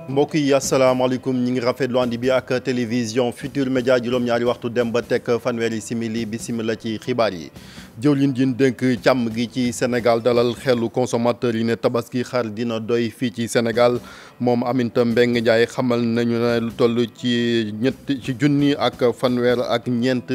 mbokk yi asalaamaaleykum ñi ngi rafetlu ànd bi ak télévision Futur Média juróom-ñaari waxtu dem ba teg fanweeri simili bisimila ci xibaar yi. jëwlin ji dénk càmm gi ci Sénégal dalal xelu consommateur yi ne tabaski xar dina doy fii ci Sénégal moom Aminata Mbengue Ndiaye xamal nañu ne lu toll ci junni ak fanweer ak ñeent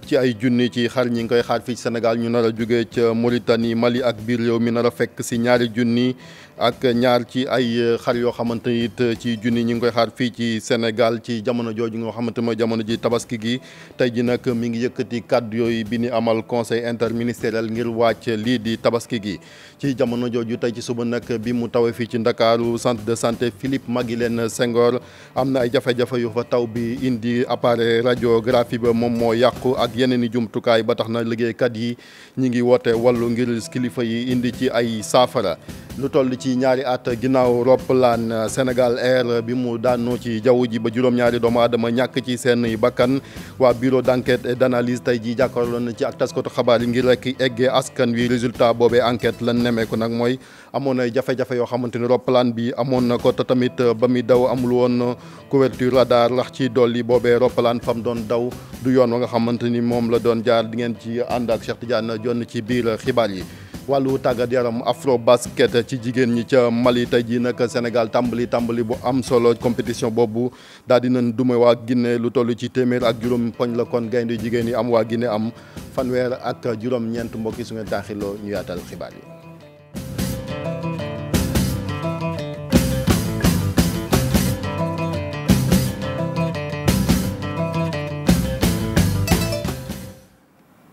ci ay junni ci xar ñi ngi koy xaar fii ci Sénégal ñu nar a jóge ca Mauritanie Mali ak biir réew mi nar a fekk si ñaari junni ak ñaar ci ay xar yoo xamante ni it ci junni ñi ngi koy xaar fii ci Sénégal ci jamono jooju nga xamante mooy jamono ji tabaski gi tey ji nag mi ngi yëkkati kàddu yooyu bi ni amal conseil interministériel ngir wàcc lii di tabaski gi ci jamono jooju tey ci suba nag bi mu tawee fii ci Ndakaaru centre de santé Philippe Maguilène Senghor am na ay jafe-jafe yu fa taw bi indi appareil radiographie ba moom moo yàqu ak yeneen i jumtukaay ba tax na liggéeykat yi ñi ngi woote wàllu ngir kilifa yi indi ci ay saafara lu toll ci ñaari at ginnaaw roppalaan Sénégal Air bi mu daanoo ci jaww ji ba juróom-ñaari doomu aadama ñàkk ci seen bakkan waa bureau d'enquête et d'analyse tey ji jàkkaarloo na ci ak taskatu xabaar yi ngir rek eggee askan wi résultat boobee enquête lan nemeeku nag mooy amoon ay jafe-jafe yoo xamante ni roppalaan bi amoon na ko te tamit ba muy daw amul woon couverture radar lax ci dolli boobee roppalaan fam doon daw du yoon wa nga xamante ni moom la doon jaar di ngeen ci ànd ak Cheikh Tidiane jonn ci biir xibaar yi. wàllu tàggat yaram afro basket ci jigéen ñi ca Mali tey jii nag Sénégal tàmbali bu am solo compétition boobu daal di nañ duma waa Guinée lu toll ci téeméer ak juróom poñ la kon gaynde jigéen yi am waa Guinée am fanweer ak juróom-ñeent mbokki su ngeen taaxiloo ñu yaatal xibaar yi.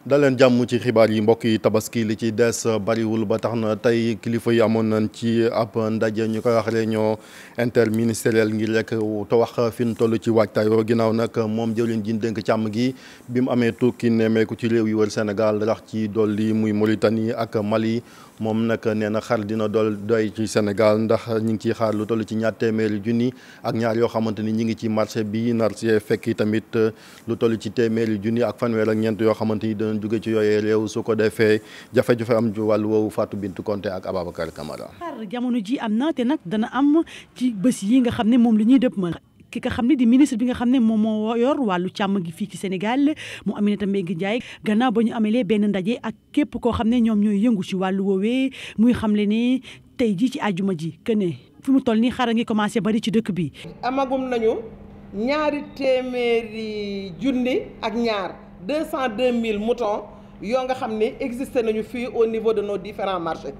daleen jàmm ci xibaar yi mbokk yi tabaski li ci des bariwul ba tax na tey kilifa yi amoon nañ ci ab ndaje ñu koy wax réunion interministérielle ngir rek te wax fi ñu toll ci waajtaayoo ginnaaw nag moom jëwriñ ji dénk càmm gi bi mu amee tukki nemmeeku ci réew yi wër Sénégal rax ci dolli muy Mauritanie ak Mali moom nag nee na xar dina doy ci Sénégal ndax ñu ngi ciy xaar lu toll ci ñaar téeméeri junni ak ñaar yoo xamante ni ñi ngi ci marché bi nar see fekk tamit lu toll ci téeméeri junni ak fanweer ak ñeent yoo xamante ni dinañ jóge ci yooyee réew su ko defee jafe-jafe am ci wàllu woowu Fatou Bintou Konté ak Ababacar Camara. xar jamono ji am na te nag dana am ci bés yi nga xam ne moom la ñuy dëpp ma ki nga xam ne di ministre bi nga xam ne moom moo yor wàllu càmm gi fii ci Sénégal mu Aminata Mbengue Ndiaye gannaaw ba ñu amelee benn ndaje ak képp koo xam ne ñoom ñooy yëngu ci wàllu woowee muy xamle ne tey jii ci àjjuma ji que ne fi mu toll nii xar a ngi commencé bari ci dëkk bi. amagum nañu ñaari téeméeri junni ak ñaar 202 000 moutons yoo nga xam ne existé nañu fii au niveau de nos différents marchés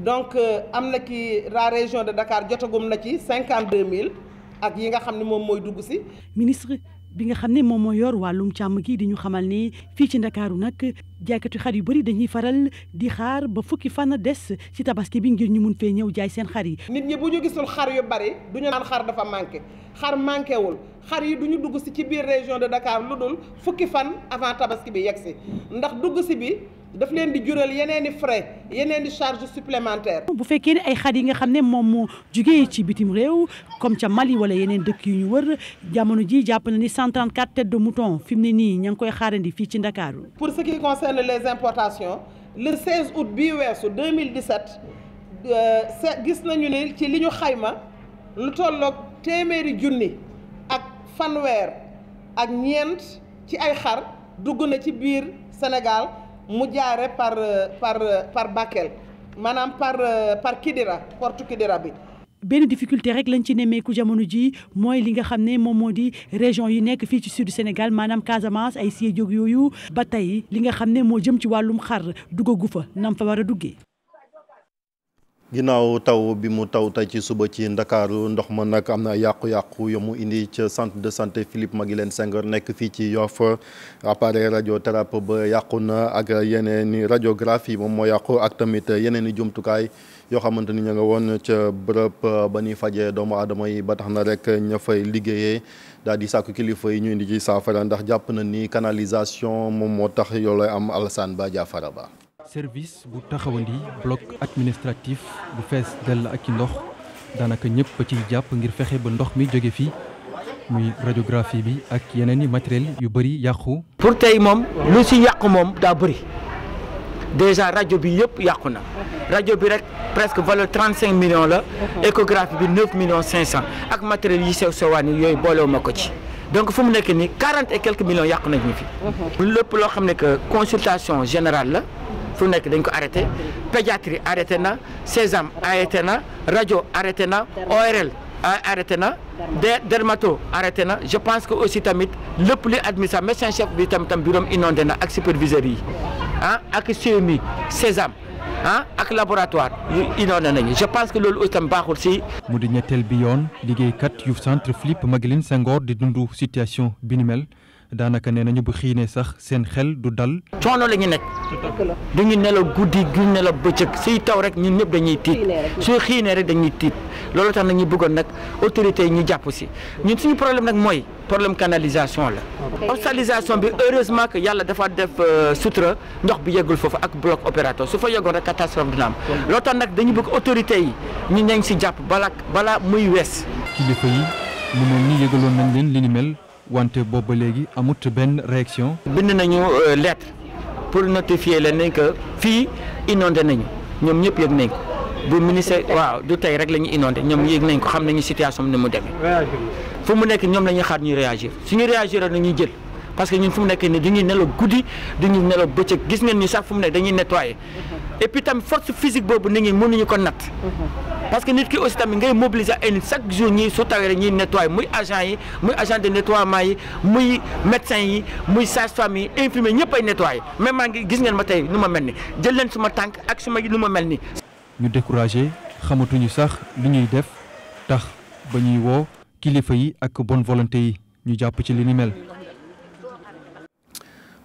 donc am na ki la région de Dakar jotagum na ci 52 000. ak yi nga xam ne moom mooy dugg si. ministre bi nga xam ne moom mooy yor wàllum càmm gi di ñu xamal ni fii ci Ndakaaru nag jaaykatu xar yu bëri dañuy faral di xaar ba fukki fan des ci tabaski bi ngir ñu mun fee ñëw jaay seen xar yi. nit ñi bu ñu gisul xar yu bari du ñu naan xar dafa manqué xar manqué wul xar yi du ñu dugg si ci biir région de Dakar lu dul fukki fan avant tabaski bi yegg si ndax dugg si bi. daf leen di jural yeneen i frais yeneen i charges supplémentaires. bu fekkee ne ay xar yi nga xam ne moom moo jugee ci bitim réew comme ca Mali wala yeneen dëkk yu ñu wër jamono ji jàpp na ni 134 têtes de mouton fi mu ne nii ña ngi koy xaarandi fii ci Ndakaaru. pour ce qui concerne les importations le 16 août bii weesu 2017 gis nañu ne ci li ñu xayma lu tolloog téeméeri junni ak fanweer ak ñeent ci ay xar dugg na ci biir Sénégal. mu jaare par Bakel maanaam par Kidira porte Kidira bi. benn difficulté rek lañ ci nemmeeku jamono ji mooy li nga xam ne moom moo di région yi nekk fii ci sud Sénégal maanaam Casamance ay Sédhiou yooyu ba tey li nga xam ne moo jëm ci wàllum xar duggagu fa nam fa war a duggee. ginnaaw taw bi mu taw tey ci suba ci Ndakaaru ndox ma nag am na yàqu-yàqu yu mu indi ca centre de santé Philippe Maguilène Senghor nekk fii ci Yoff appareil radiothérapie ba yàqu na ak yeneen i radiographie moom moo yàqu ak tamit yeneen i jumtukaay yoo xamante ni ña nga woon ca bërëb ba ñuy fajee doomu aadama yi ba tax na rek ña fay liggéeyee daal di sàkku kilifa yi ñu indi ci saafara ndax jàpp na ni canalisation moom moo tax yoo lay am Alassane Ba Diafara Ba. service bu taxawandi bloc administratif bu fees dell ak ci ndox daanaka ñëpp ba ciy jàpp ngir fexe ba ndox mi jóge fii muy radiographie bi ak yeneen i matériel yu bëri yàqu. pour tey moom lu si yàqu moom daa bëri déjà rajo bi yëpp yàqu na rajo bi rek presque valeur 35 millions la échographie bi 9 millions 500 ak matériel yi sew sewaan yi yooyu boolewu ma ko ci donc fu mu nekk nii 40 et quelques millions yàqu nañu fi lépp loo xam ne que consultation générale la fu mu nekk dañ ko arrêté pédiatrie arrêté na Sésame arrêté na rajo arrêté na ORL arrêté na dermato arrêté na je pense que aussi tamit lépp li administration médecin chef bi tam bureau inondé na ak superviseurs yi ak CMI Sésame ak laboratoire yu inondé nañu je pense que loolu aussi tam baaxul si. mu di ñetteel bi yoon liggéeykat yu centre Philippe Maguilène Senghor di dundu situation bi ni mel daanaka nee nañu bu xiinee sax seen xel du dal. coono la ñu nekk duñu nelaw guddi duñu nelaw bëccëg suy taw rek ñun ñëpp dañuy tiit suy xiinee rek dañuy tiit loolu tax nag ñu bëggoon nag autorités yi ñu jàpp si ñun suñu problème nag mooy problème canalisation la. hospitalisation bi heureusement que yàlla dafa def sutura ndox bi yeggul foofu ak bloc opératoire su fa yeggoon rek catastrophe dina am loolu tax nag dañu bëgg autorités yi ñu nañ si jàpp balaa muy wees. kilifa yi mu mel ni yëgaloon nañ leen li ni mel. wante boobu ba léegi amut benn réaction. bind nañu lettre pour notifier leen ne que fii inondé nañu ñoom ñëpp yëg nañ ko bu ministère waaw du tey rek la ñu inondé ñoom yëg nañ ko xam nañu situation bi ni mu demee. fu mu nekk ñoom la ñuy xaar ñuy réagir suñu réagir rek nañuy jël parce que ñun fu mu nekk nii dañuy nelaw guddi dañuy nelaw bëccëg gis ngeen ñu sax fu mu nekk dañuy nettoyer et puis tamit force physique boobu nit ñi mënuñu ko natt. parce que nit ki aussi tamit ngay mobiliser ay nit chaque jour ñi su tawee rek ñuy nettoyer muy agent yi muy agent de nettoiement yi muy médecin yi muy sage-femme yi infirmier ñëpp ay nettoyer même maa ngi gis ngeen ma tey nu ma mel ni jël leen suma tànk ak suma nu ma mel ni. ñu découragé xamatuñu sax li ñuy def tax ba ñuy woo kilifa yi ak bonne volonté yi ñu jàpp ci li ni mel.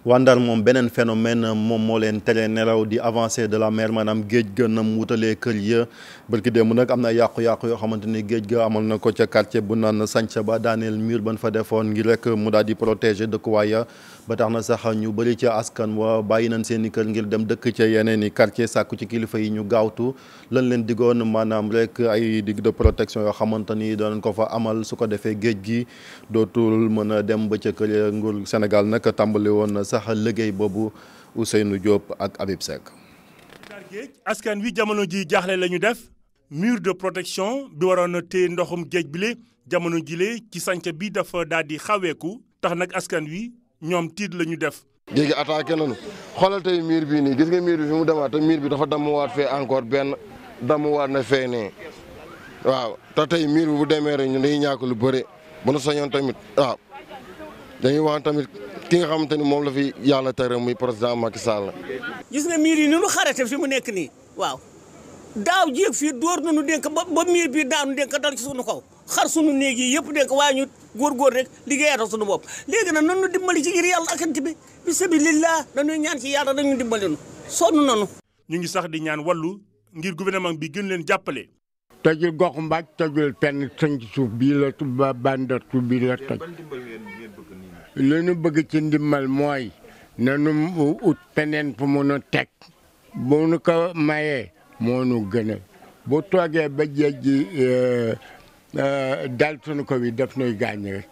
waa Ndar moom beneen phénomène moom moo leen tere nelaw di avancée de la mer maanaam géej ga nam wutalee kër ya barki démb nag am na yàqu-yàqu yoo xamante ni géej ga amal na ko ca quartier bu naan Sanca ba daaneel mur ban fa defoon ngir rek mu daal di protéger dëkkuwaay ya ba tax na sax ñu bëri ca askan wa bàyyi nañ seen i kër ngir dem dëkk ca yeneen i quartier sàkku ci kilifa yi ñu gaawtu lan leen digoon maanaam rek ay digue de protection yoo xamante ni doon ko fa amal su ko defee géej gi dootul mën a dem ba ca kër ya. nguur Sénégal nag tàmbali woon na sax liggéey boobu Ousseynou Diop ak Habib Seck. géej askan wi jamono ji jaaxle la ñu def mur de protection bi waroon a téye ndoxum géej bile jamono jile ci Sanca bi dafa daal di xaweeku tax nag askan wi ñoom tiit la ñu def. géej gi attaqué nañu xoolal tey mur bii nii gis nga mur bi fi mu demaat te mur bi dafa dammuwaat fee encore benn dammuwaat na fee nee waaw te tey mur bi bu demee rek ñu dañuy ñàkk lu bëre bu nu soñoon tamit waaw dañuy wax tamit ki nga xamante ni moom la fi yàlla tere muy président Macky Sall. gis nga miir yi ni nu xarate fi mu nekk nii waaw daaw jéeg fii dóor nañu dénk ba miir bi daanu dénk dal ci sunu kaw xar sunu néeg yi yëpp dénk waaye ñu góor rek liggéeyatal sunu bopp léegi nag nanu dimbali ci ngir yàlla akante bi bisabilillah dañuy ñaan ci yàlla dañu dimbali nu sonn nanu ñu ngi sax di ñaan wàllu ngir gouvernement bi gën leen jàppale. tojul gox mbaaj tojul penn sëñ ci suuf bii la tuba bandatu bii la toj li nu bëgg ci ndimbal mooy nanu ut peneen fu mu nu teg bu nu ko mayee moo nu gënal bu toogee ba géej gi dal sunu ko wi def nuy gaañ rek.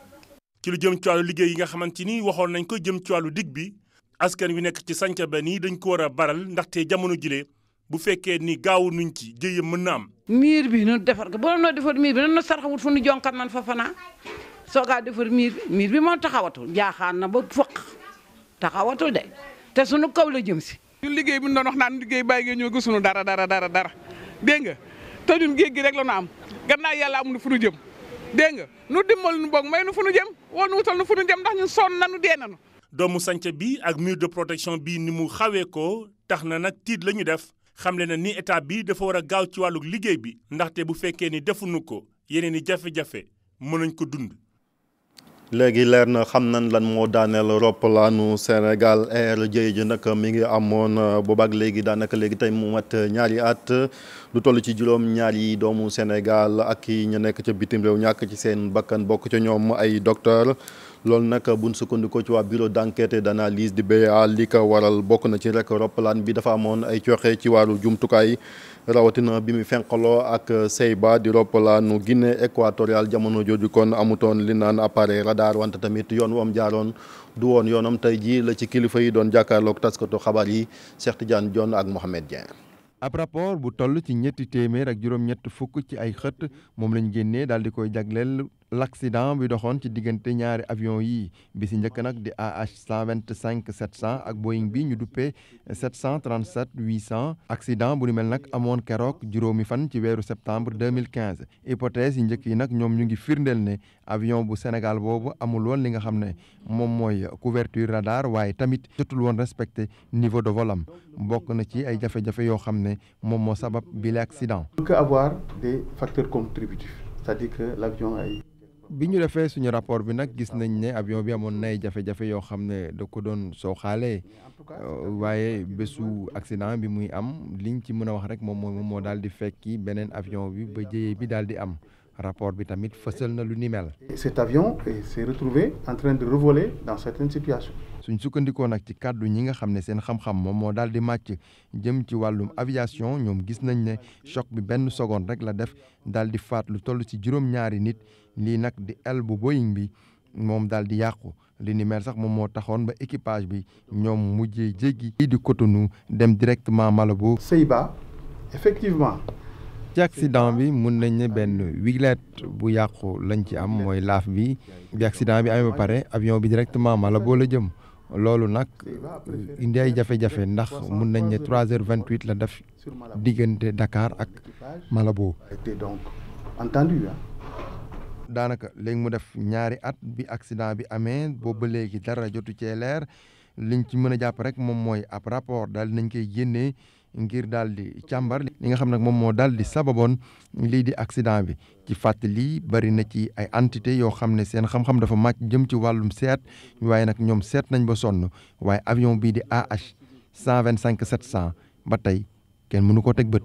ci lu jëm ci wàllu liggéey yi nga xamante ni waxoon nañ ko jëm ci wàllu dig bi askan wi nekk ci Sanca ba nii dañ ko war a baral ndaxte jamono jile bu fekkee ni gaawu nuñ ci jëye mën na am. miir bi nu defar ko boo noo defar miir bi nan na sarxawut fu nu jonkat man fa fanaa soogaa defar miir bi moo taxawatul jaaxaan na ba fëq taxawatul de te sunu kaw la jëm si. ñun liggéey bi ñu doon wax naan liggéey bàyyi ngeen ñoo gisuñu dara dégg nga te ñun géej gi rek la nu am gannaaw yàlla amuñu fu nu jëm dégg nga nu dimbal nu boog may nu fu nu jëm woo nu wutal nu fu nu jëm ndax ñun sonn nanu dee nanu. doomu Sanca bi ak mur de protection bi ni mu xawee ko tax na nag tiit la ñu def xamle na ni état bi dafa war a gaaw ci wàllu liggéey bi ndaxte bu fekkee ni defuñu ko yeneen i jafe-jafe mën nañ ko dund. léegi leer na xam nañ lan moo daaneel roppalaanu Sénégal Air jëye ji nag mi ngi amoon boobaak léegi daanaka léegi tey mu mat ñaari at lu toll ci juróom ñaari doomu Sénégal ak yi ñu nekk ca bitim réew ñàkk ci seen bakkan bokk ca ñoom ay docteur loolu nag buñ sukkandikoo ci waa bureau d'enquête et d'analyse di BA li ko waral bokk na ci rek roppalaan bi dafa amoon ay cooxe ci wàllu jumtukaay rawatina bi mu fenqaloo ak Ceiba di roppalaanu Guinée équatoriale jamono jooju kon amutoon li naan appareil radar wante tamit yoon wu am jaaroon du woon yoonam tey jii la ci kilifa yi doon jàkkaarloog taskatu xabaar yi Cheikh Tidiane Dione ak Mohamed Dieng. ab rapport bu toll ci ñetti téeméer ak juróom-ñett fukk ci ay xët moom lañ génnee daal di koy jagleel l'accident bi doxoon ci diggante ñaari avion yi bi si njëkk nag di AH 125 700 ak Boeing bi ñu duppee 737 800 accident bu ni mel nag amoon keroog juróomi fan ci weeru septembre 2015 hypothèse yi njëkk yi nag ñoom ñu ngi firndeel ne avion bu Sénégal boobu amul woon li nga xam ne moom mooy couverture radar waaye tamit jotul woon respecté niveau de vol am bokk na ci ay jafe-jafe yoo xam ne moom moo sabab bi l'accident. On peut avoir des facteurs contributifs, c'est-à-dire que l'avion ay bi ñu defee suñu rapport bi nag gis nañ ne avion bi amoon nay jafe-jafe yoo xam ne da ko doon sooxaale waaye bésu accident bi muy am liñ ci mën a wax rek moom moo daal di fekki beneen avion bi ba jëyee bi daal di am rapport bi tamit fësal na lu ni mel. Cet avion s'est retrouvé en train de revoler dans certaines situations. suñ sukkandikoo nag ci kàddu ñi nga xam ne seen xam-xam moom moo daal di màcc jëm ci wàllum aviation ñoom gis nañ ne choc bi benn seconde rek la def daal di faat lu toll ci juróom-ñaari nit lii nag di aile bu Boeing bi moom daal di yàqu li ni mel sax moom moo taxoon ba équipage bi ñoom mujjee jéggi di Cotonou dem directement Malabo. Ceiba effectivement. ci accident bi mun nañ ne benn wiglet bu yàqu lañ ci am mooy laaf bi accident bi amee ba pare avion bi directement Malabo la jëm. loolu nag indi ay jafe-jafe ndax mun nañ ne 3h28 la def diggante Dakar ak Malabo. donc entendu. daanaka léegi mu def ñaari at bi accident bi amee boobu ba léegi dara jotu cee leer liñ ci mën a jàpp rek moom mooy ab rapport daal nañ koy génnee ngir daal di càmbar li nga xam nag moom moo daal di sababoon lii di accident bi ci fàttali bari na ci ay entité yoo xam ne seen xam-xam dafa màcc jëm ci wàllum seet waaye nag ñoom seet nañ ba sonn waaye avion bii di AH 125 700 ba tey kenn mënu ko teg bët.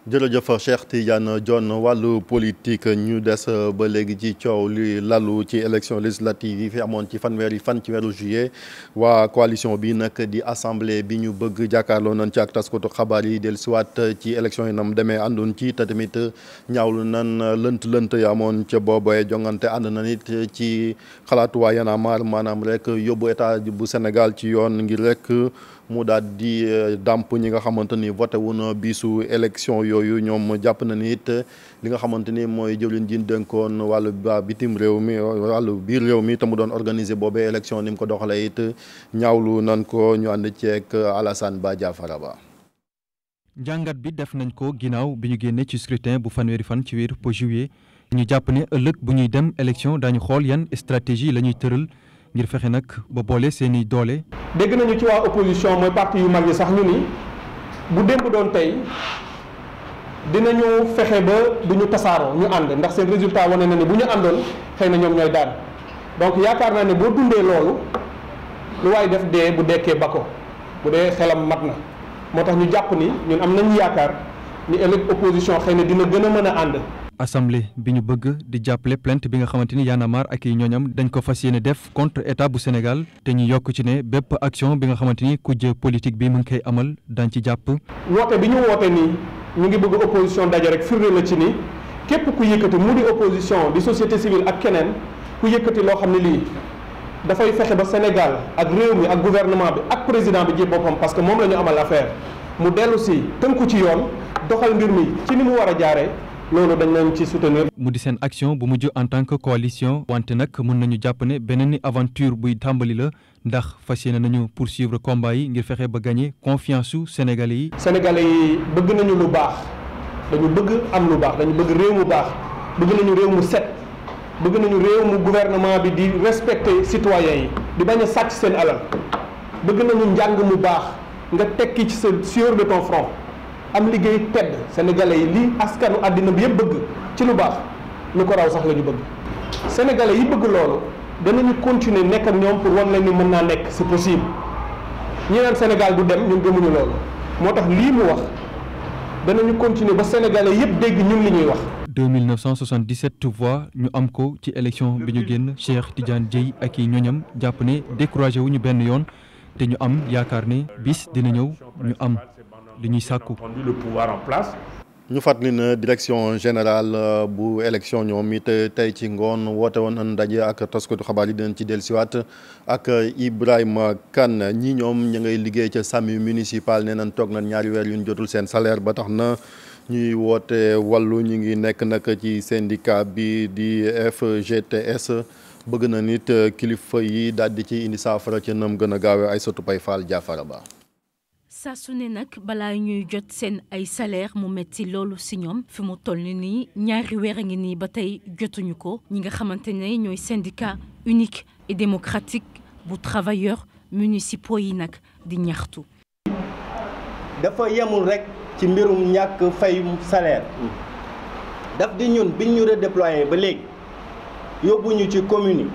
jërëjëf Cheikh Tidiane Dione wàllu politique ñu des ba léegi ci coow li lalu ci élection législative yi fi amoon ci fanweeri fan ci weeru juillet waa coalition bi nag di assemblée bi ñu bëgg jàkkaarloo nañ ci ak taskatu xabaar yi dellusiwaat ci élection yi nam demee àndoon ci te tamit ñaawlu nan lënt yi amoon ca booboye jongante ànd na nit ci xalaatu waa Y'en a marre maanaam rek yóbbu état bu Sénégal ci yoon ngir rek mu daal di dàmp ñi nga xamante ni voté wu na bisu élection yooyu ñoom jàpp na ni it li nga xamante ni mooy jëwlin ji dénkoon wàllu bitim réew mi wàllu biir réew mi te mu doon organiser boobee élection ni mu ko doxalee it ñaawlu nan ko ñu ànd ceeg Alassane Ba Diafara Ba. jàngat bi def nañ ko ginnaaw bi ñu génnee ci scrutin bu fanweeri fan ci weeru juillet ñu jàpp ne ëllëg bu ñuy dem élection daañu xool yan stratégie la ñuy tëral ngir fexe nag ba boole seeni doole. dégg nañu ci waa opposition mooy parti yu mag yi sax ñu ni bu démb doon tey dinañu fexe ba du ñu tasaaroo ñu ànd ndax seen résultat wane na ni bu ñu àndoon xëy na ñoom ñooy daan donc yaakaar naa ne boo dundee loolu lu waay def dee bu dekkee ba ko bu dee xelam mat na moo tax ñu jàpp ni ñun am nañu yaakaar ni ëllëg opposition xëy na dina gën a mën a ànd. assemblée bi ñu bëgg di jàppale plainte bi nga xamante ni Y'en a marre ak yi ñooñam dañ ko fas yéene def contre état bu Sénégal te ñu yokk ci ne bépp action bi nga xamante ni kujje politique bi mu ngi koy amal dañ ci jàpp. woote bi ñu woote nii ñu ngi bëgg opposition daje rek firnde la ci ni képp ku yëkkati mu di opposition di société civile ak keneen ku yëkkati loo xam ne lii dafay fexe ba Sénégal ak réew mi ak gouvernement bi ak président bi ji boppam parce que moom la ñu amal affaire mu dellu si tënku ci yoon doxal mbir mi ci ni mu war a jaaree. loolu dañ leen ci soutenir. mu di seen action bu mujj en tant que coalition wante nag mën nañu jàpp ne beneen aventure buy tàmbali la ndax fas yéene nañu poursuivre combat yi ngir fexe ba gagner confiance su Sénégalais yi. Sénégalais yi bëgg nañu lu baax dañu bëgg am lu baax dañu bëgg réew mu baax bëgg nañu réew mu set bëgg nañu réew mu gouvernement bi di respecter citoyens yi di bañ a sàcc seen alal bëgg nañu njàng mu baax nga tekki ci sa sueur de ton front. am liggéey tedd sénégalais yi lii askanu àddina bi yëpp bëgg ci lu baax lu ko raw sax la ñu bëgg sénégalais yi bëgg loolu danañu continuer nekk ak ñoom pour wan leen ni mën naa nekk c'est possible ñi naan Sénégal du dem ñun gëmuñu loolu moo tax lii mu wax danañu continuer ba sénégalais yëpp dégg ñun li ñuy wax. 2977 voix ñu am ko ci élection bi ñu génn Cheikh Tidiane Dièye ak i ñoñam jàpp ne découragé wu ñu benn yoon te ñu am yaakaar ne bis dina ñëw ñu am li ñuy sàkku. le pouvoir en place. ñu fàttali na direction générale bu élection ñoom it tey ci ngoon woote woon ndaje ak taskatu xabaar yi dinañ ci dellusiwaat ak Ibrahima Kane ñi ñoom ña ngay liggéey ca SAMU municipal nee nañ toog nañ ñaari weer yu ñu jotul seen salaire ba tax na ñuy woote wàllu ñu ngi nekk nag ci syndicat bi di FGTS bëgg na nit kilifa yi daal di ci indi saafara ca nam gën a gaawee Aïssatou Paye Fall Jaafara Ba. saa su ne nag balaa ñuy jot seen ay salaire mu metti loolu si ñoom fi mu toll nii ñaari weer a ngi nii ba tey jotuñu ko ñi nga xamante ne ñooy syndicat unique et démocratique bu travailleurs municipaux yi nag di ñaxtu. dafa yemul rek ci mbirum ñàkk fayum salaire daf di ñun biñ ñu redéployé ba léegi yóbbuñu ci commune yi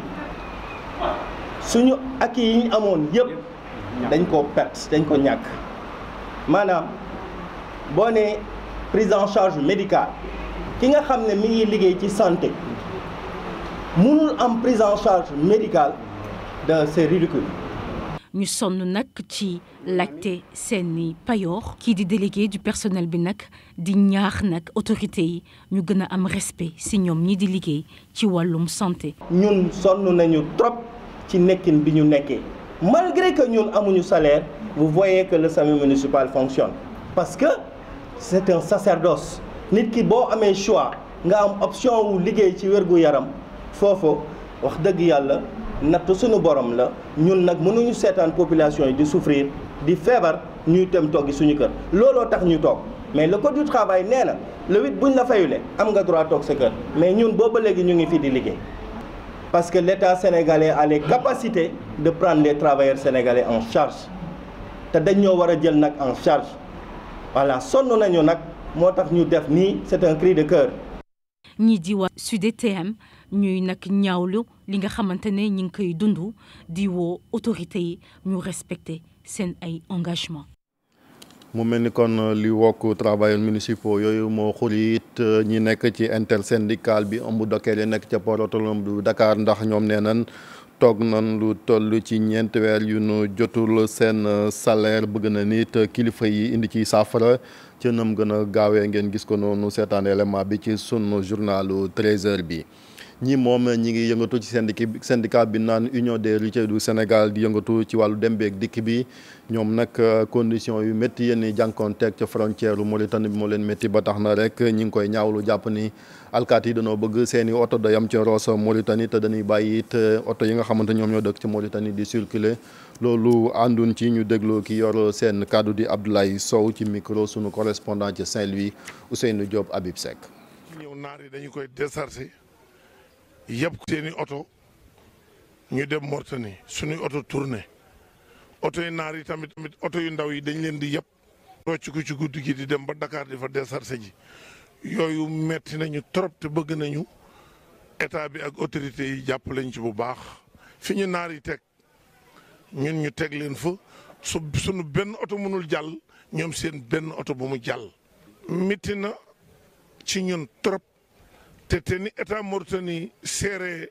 suñu acquis yi ñu amoon yëpp dañ ko perte dañ ko ñàkk. maanaam boo nee prise en charge médicale ki nga xam ne mi ngi liggéey ci santé mënul am prise en charge médicale c'est ridicule. ñu sonn nag ci laajte seeni payoor kii di délégué du personnel bi nag di ñaax nag autorité yi ñu gën a am respect si ñoom ñi di liggéey ci wàllum santé. ñun sonn nañu trop ci nekkin bi ñu nekkee malgré que ñun amuñu salaire. Vous voyez que le SAMU municipal fonctionne parce que c'est un sacerdoce nit ki boo amee choix nga am option wu liggéey ci wérgu yaram foofu wax dëgg yàlla natt suñu borom la ñun nag mënuñu seetaan population yi di souffrir di feebar ñuy dem toggi suñu kër looloo tax ñu toog mais le code du travail nee na le 8 buñ la fayule am nga droit toog sa kër mais ñun booba léegi ñu ngi fii di liggéey parce que l'État sénégalais a les capacités de prendre les travailleurs sénégalais en charge te dañ ñoo war a jël nag en charge voilà sonn nañu nag moo tax ñu def nii c'est un cri de cœur. ñii di waa SUDTM ñuy nag ñaawlu li nga xamante ne ñi ngi koy dund di woo autorité yi ñu respecter seen ay engagement mu mel ni kon li wokk travailleurs municipaux yooyu moo xuri it ñi nekk ci intersyndical bi ëmb dokkeel yi nekk ca port autonome bu Dakar ndax ñoom nee nañ toog nan lu toll ci ñeenti weer yu nu jotul seen salaire bëgg na nit kilifa yi indi ci saafara ci nam gën a gaawee ngeen gis ko noonu seetaan élément bi ci sunu journalu 13h bi. ñi moom ñi ngi yëngatu ci syndicat bi naan Union des routiers du Sénégal di yëngatu ci wàllu dem beeg dikk bi ñoom nag condition yu métti yenn jànkoonteeg ca frontière u Mauritanie bi moo leen métti ba tax na rek ñi ngi koy ñaawlu jàpp ni alkaati yi dañoo bëgg seeni oto da yam ci Rosso Mauritanie te dañuy bàyyi it oto yi nga xamante ñoom ñoo dëkk ci Mauritanie di circuler loolu àndun ci ñu déglu ki yor seen kaddu di Abdoulaye Sow ci micro sunu correspondant ci Saint-Louis Ousseynou Diop Habib Seck. ñëw naar yi dañu koy décharger yëpp seeni oto ñu dem Mauritanie suñuy oto tourné oto yi naar yi tamit oto yu ndaw yi dañ leen di yëpp rocc ko ci guddi gi di dem ba Dakar di fa décharger ji yooyu metti nañu trop te bëgg nañu état bi ak autorité yi jàpp lañ ci bu baax fi ñu naar yi teg ñun ñu teg leen fa suñu benn oto mënul jàll ñoom seen benn oto bu mu jàll metti na ci ñun trop te ni état Mauritanie seere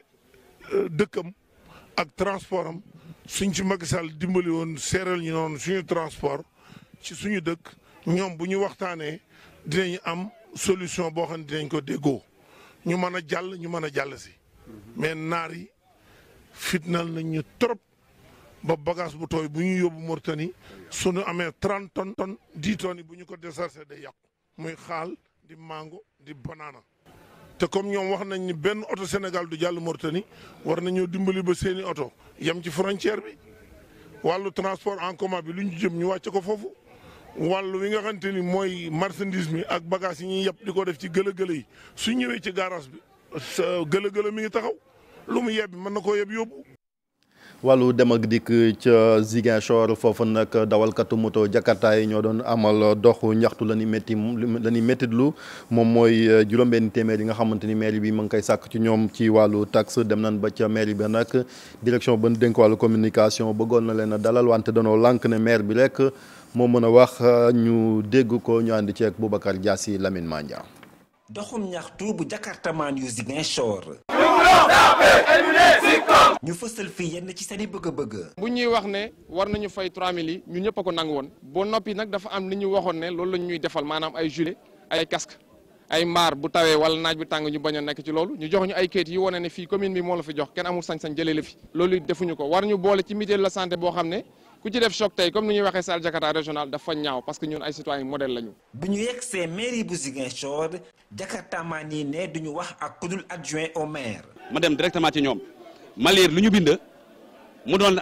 dëkkam ak transport am suñ ci Macky Sall dimbali woon seeral ñu noonu suñu transport ci suñu dëkk ñoom bu ñu waxtaanee dinañ am solution boo xam ne dinañ ko déggoo ñu mën a jàll ñu mën a jàll si mais naar yi fitnal nañ ñu trop ba bagage bu tooy bu ñu yóbbu Mauritanie suñu amee 30 tonnes 10 tonnes yi bu ñu ko déchargé day yàqu muy xaal di mango di banana te comme ñoom wax nañ ni benn oto Sénégal du jàll Mauritanie war nañoo dimbali ba seeni oto yem ci frontière bi wàllu transport en commun bi lu ñu jëm ñu wàcce ko foofu wàllu wi nga xamante ni mooy marchandise mi ak bagage yi ñuy yëpp di ko def ci gëlë-gëlë yi su ñëwee ci garage bi gëlë-gëlë mi ngi taxaw lu mu yebbi mën na koo yeb yóbbu. wàllu dem ak dikk ca Ziguinchor foofu nag dawalkatu moto Jakarta yi ñoo doon amal doxu ñaxtu la ñuy méttitlu moom mooy juróom-benn téeméer yi nga xamante ni mairie bi mu ngi koy sàkk ci ñoom ci wàllu taxe dem nañ ba ca mairie bi nag direction ba dénk wàllu communication bëggoon na leen a dalal wante danoo lànk ne maire bi rek moo mën a wax ñu dégg ko ñu àndi ceeg Boubacar Diassi Lamine Mandia. doxum ñaxtu bu jakartamaan yu Ziguinchor. ñu fësal fii yenn ci seeni bëgg-bëgg. bu ñuy wax ne war nañu fay 3000 yi ñun ñëpp a ko nangu woon ba noppi nag dafa am li ñu waxoon ne loolu la ñuy defal maanaam ay gilet ay casque ay mbaar bu tawee wala naaj bi tàng ñu bañ a nekk ci loolu ñu jox ñu ay kayit yi wane ne fii commune bi moo la fi jox kenn amul sañ-sañ jëlee la fi loolu defuñu ko war ñu boole ci mutuelle de santé boo xam ne ku ci def choc tey comme ni ñuy waxee salle Jakarta régional dafa ñaaw parce que ñun ay citoyens modèle lañu. bu ñu yegsee mairie bu Ziguinchor Jakarta maa nii ne duñu wax ak kudul adjoint au maire. ma dem directement ci ñoom ma lire lu ñu bind mu doon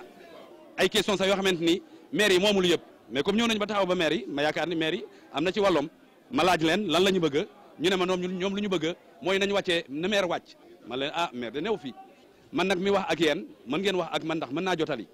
ay questions sax yoo xamante ni maire yi moomul yëpp mais comme ñëw nañu ba taxaw ba maire yi ma yaakaar ni maire yi am na ci wàllum ma laaj leen lan la ñu bëgg ñu ne ma ñoom lu ñu bëgg mooy nañu wàccee na maire wàcc ma leen maire da new fii man nag mi wax ak yéen mën ngeen wax ak man ndax mën naa jotali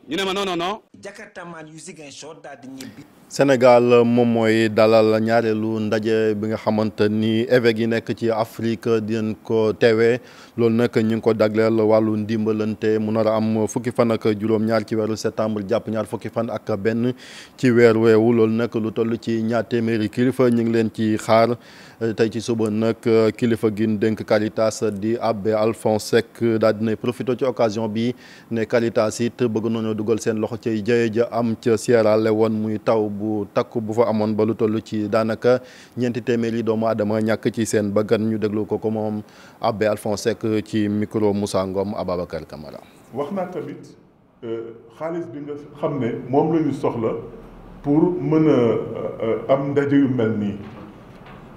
ñu ne ma non. Jakartamaan yu Ziguinchor daal di ñibbi. Sénégal moom mooy dalal ñaareelu ndaje bi nga xamante ni évêques yi nekk ci Afrique dinañ ko teewee loolu nag ñu ngi ko dagleel wàllu ndimbalante mu nar a am fukki fan ak juróom-ñaar ci weeru septembre jàpp ñaar fukki fan ak benn ci weer weewu loolu nag lu toll ci ñaar téeméeri kilifa ñu ngi leen ci xaar tey ci suba nag kilifa gi dénk Caritas di abbé Alphonse Seck daal dinay profité ci occasion bi ne Caritas it bëgg nañoo dugal seen loxo ci jëye ja am ca Sierra Leone muy taw bu takku bu fa amoon ba lu toll ci daanaka ñeenti téeméeri doomu aadama ñàkk ci seen bakkan ñu déglu ko moom abbé Alphonse Seck ci micro Moussa Ngom Ababacar Camara. wax naa tamit xaalis bi nga xam ne moom la ñu soxla pour mën a am ndaje yu mel nii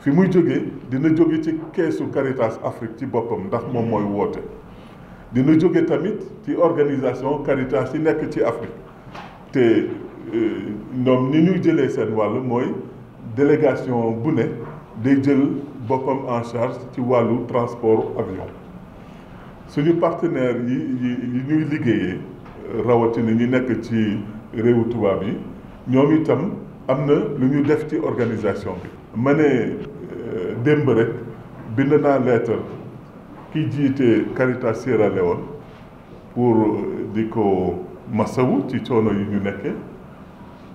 fi muy jógee dina jóge ci keesu Caritas Afrique ci boppam ndax moom mooy woote dina jóge tamit ci organisation Caritas yi nekk ci Afrique te ñoom ni ñuy jëlee seen wàll mooy délégation bu ne day jël boppam en charge ci wàllu transport avion suñu partenaires yi ñuy liggéeyee rawatina ñi nekk ci réewu tubaab yi ñoom itam am na lu ñu def ci organisation bi. ma ne démb rek bind naa lettre ki jiite Caritas Sierra Leone pour di ko masawu ci coono yi ñu nekkee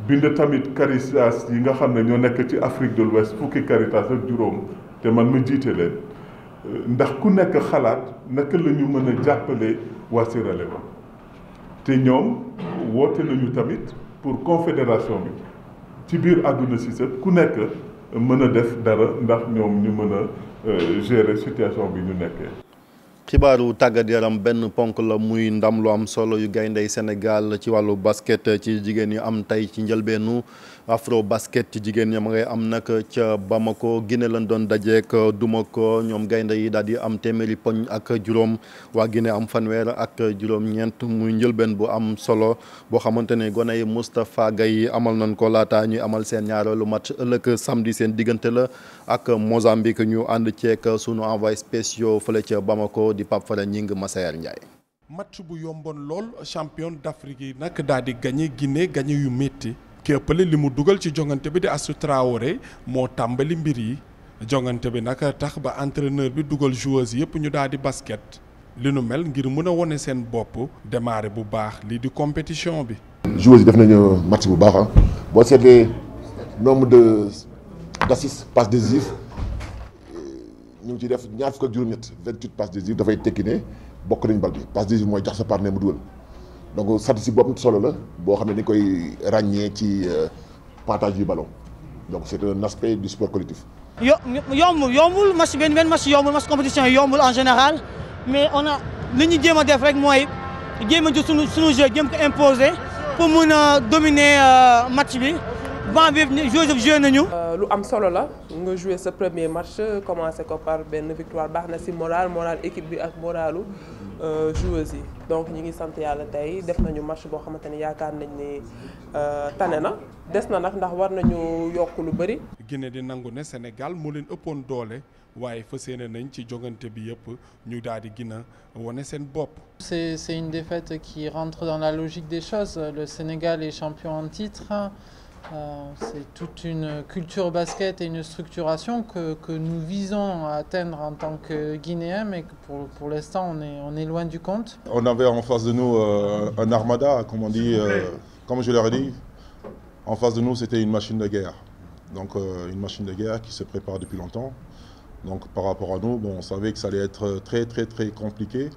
bind tamit Caritas yi nga xam ne ñoo nekk ci Afrique de l'Ouest fukki Caritas ak juróom te man ma jiite leen ndax ku nekk xalaat naka la ñu mën a jàppale waa Sierra Leone te ñoom woote nañu tamit pour confédération bi ci biir àdduna si sax ku nekk mën a def dara ndax ñoom ñu mën a gérer situation bi ñu nekkee. xibaaru tàggat yaram benn ponk la muy ndam lu am solo yu gayndey Sénégal ci wàllu basket ci jigéen ñi am tey ci njëlbeenu afro basket ci jigéen ñi ma ngay am nag ca Bamako Guinée lañ doon dajeek duma ko ñoom gaynde yi daal di am téeméeri poñ ak juróom waa Guinée am fanweer ak juróom-ñeent muy njëlbeen bu am solo boo xamante ne gone yi Moustapha Gaye amal nañ ko laata ñuy amal seen ñaareelu match ëllëg samedi seen diggante la ak Mozambique ñu ànd ceek sunu envoyé spéciaux fële ca Bamako di Pape Fara Ñing Massaer Ndiaye. match bu yomboon lool champion d'Afrique yi nag daal di gagné Guinée gagné yu métti ki ëppale li mu dugal ci jongante bi di Assou Traoré moo tàmbali mbir yi jongante bi nag tax ba entraîneur bi dugal joueurs yëpp ñu daal di basket li nu mel ngir mën a wone seen bopp démarré bu baax lii di compétition bi. joueurs yi def nañu match bu baax boo seetlee nombre d'assists passes décisives ñu ngi ciy def ñaar fukk ak juróom-ñett 28 passes décisives dafay tekki ne bokk nañu bal bi passe décisive mooy jox sa partenaire mu dugal donc statistique boobu solo la boo xam ne dañ koy ràññee ci partage du ballon donc c'est un aspect du sport collectif. yombul match benn match yombul match compétition yombul en général mais on a li ñu jéem a def rek mooy jéem a jël sunu jeu jéem ko imposer pour mun a dominer match bi. ban bi joué nañu. lu am solo la nga joué sa premier match commencé ko par benn victoire baax na ci moral équipe bi ak moralu joueurs yi donc ñi ngi sant yàlla tey def nañu match boo xamante ni yaakaar nañ ni tane na des na nag ndax war nañu yokk lu bëri. Guinée di nangu ne Sénégal moo leen ëppoon doole waaye fas yéene nañ ci jogante bi yëpp ñu daal di gën a wane seen bopp. C'est une défaite qui rentre dans la logique des choses. Le Sénégal est champion en titre. C'est toute une culture basket et une structuration que nous visons à atteindre en tant que Guinéens, mais que pour l'instant on est loin du compte. On avait en face de nous un armada, comme on dit, comme je leur ai dit. En face de nous, c'était une machine de guerre. Donc une machine de guerre qui se prépare depuis longtemps. Donc par rapport à nous, bon, on savait que ça allait être très très très compliqué.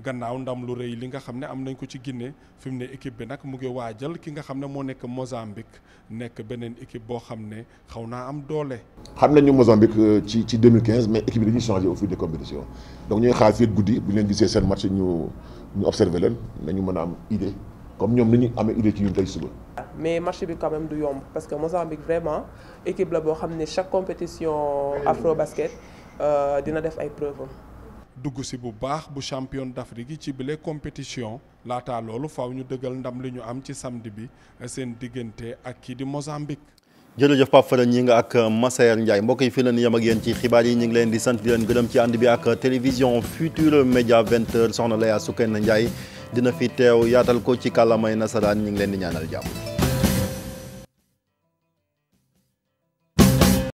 gannaaw ndam lu rëy li nga xam ne am nañ ko ci Guinée fi mu ne équipe bi nag mu ngi waajal ki nga xam ne moo nekk Mozambique nekk beneen équipe boo xam ne xaw naa am doole. xam nañu Mozambique ci 2015 mais équipe bi dañuy changé au fil des compétitions donc ñuy xaar fii guddi bu ñu leen gisee seen match ñu observé leen nañu mën a am idée comme ñoom ni ñu amee idée ci ñun tey suba. mais match bi quand même du yomb parce que Mozambique vraiment équipe la boo xam ne chaque compétition afro-basket dina def ay preuves. dugg si bu baax bu champion d'Afrique yi ci bile compétition laataa loolu faaw ñu dëggal ndam li ñu am ci samedi bi seen diggante ak kii di Mozambique. jërëjëf Pape Fara ñi nga ak Massaer Ndiaye mbokk yi fii la ñu yem ak yéen ci xibaar yi ñu ngi leen di sant di leen gërëm ci ànd bi ak télévision Futurs Médias 20h soxna Leya Soukeyna Ndiaye dina fi teew yaatal ko ci kàllaamay nasaraan ñu ngi leen di ñaanal jàmm.